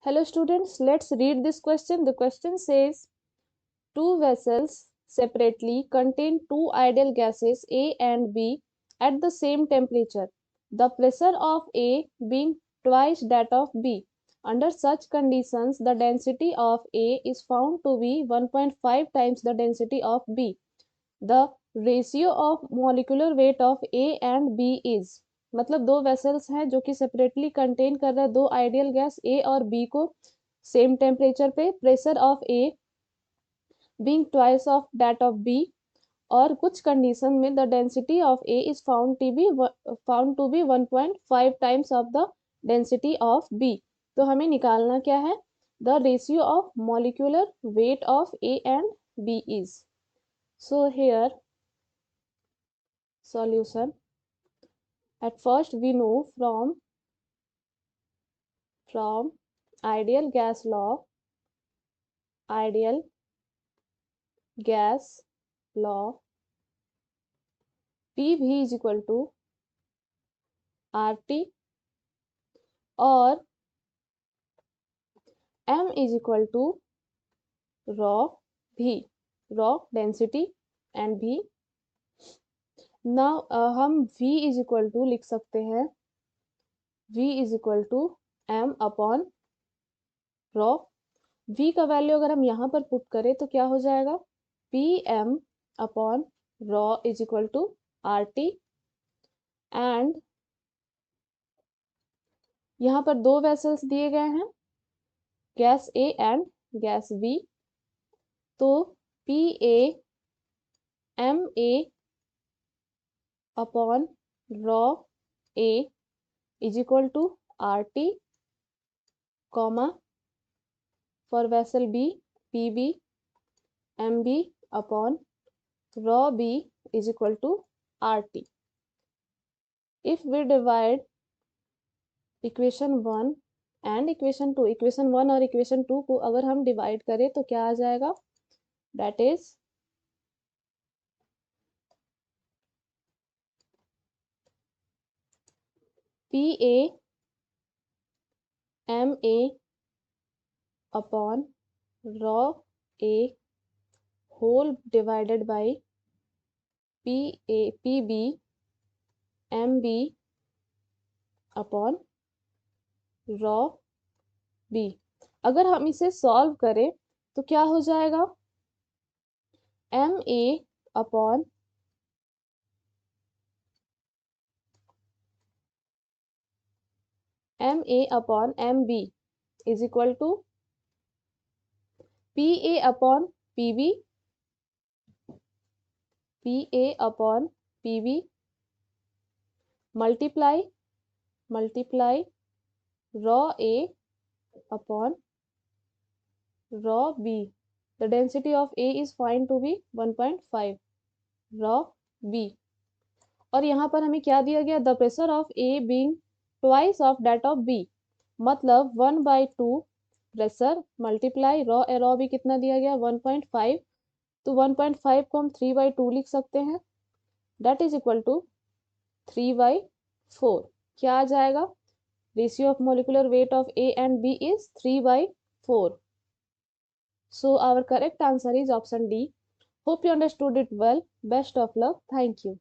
Hello students, let's read this question. The question says, two vessels separately contain two ideal gases A and B at the same temperature. The pressure of A being twice that of B. Under such conditions, the density of A is found to be 1.5 times the density of B. The ratio of molecular weight of A and B is, मतलब दो vessels हैं जो कि separately contain कर रहे हैं दो ideal gas ए और बी को सेम टेम्परेचर पे, pressure of A being twice of that of B, और कुछ कंडीशन में the density of A is found to be 1.5 times of the density of B. तो हमें निकालना क्या है? The ratio of molecular weight of A and B is. So here solution. At first we know from ideal gas law, ideal gas law, PV is equal to RT और M is equal to rho V, rho density and V. Now हम V is equal to लिख सकते हैं V is equal to M upon rho. V का value अगर हम यहाँ पर पुट करें तो क्या हो जाएगा? PM upon rho is equal to RT. And यहाँ पर दो वेसल्स दिए गए हैं, gas A and gas B. तो PA MA upon rho A is equal to RT, comma for vessel B PB MB upon rho B is equal to RT. If we divide equation 1 and equation 2, equation 1 और equation 2 को अगर हम divide करें तो क्या आ जाएगा? That is PA MA upon rho A whole divided by PB MB upon rho B. अगर हम इसे सॉल्व करें तो क्या हो जाएगा? MA upon MB is equal to PA upon PB upon PB multiply rho A upon rho B. The density of A is found to be 1.5 rho B. और यहाँ पर हमें क्या दिया गया? The pressure of A being twice of that of B, मतलब 1/2 pressure multiply raw भी कितना दिया गया? 1.5. तो 1.5 को हम 3/2 लिख सकते हैं, दैट इज इक्वल टू 3/4. क्या आ जाएगा? Ratio of molecular weight of A and B is 3/4. So our correct answer is option D. Hope you understood it well. Best of luck. Thank you.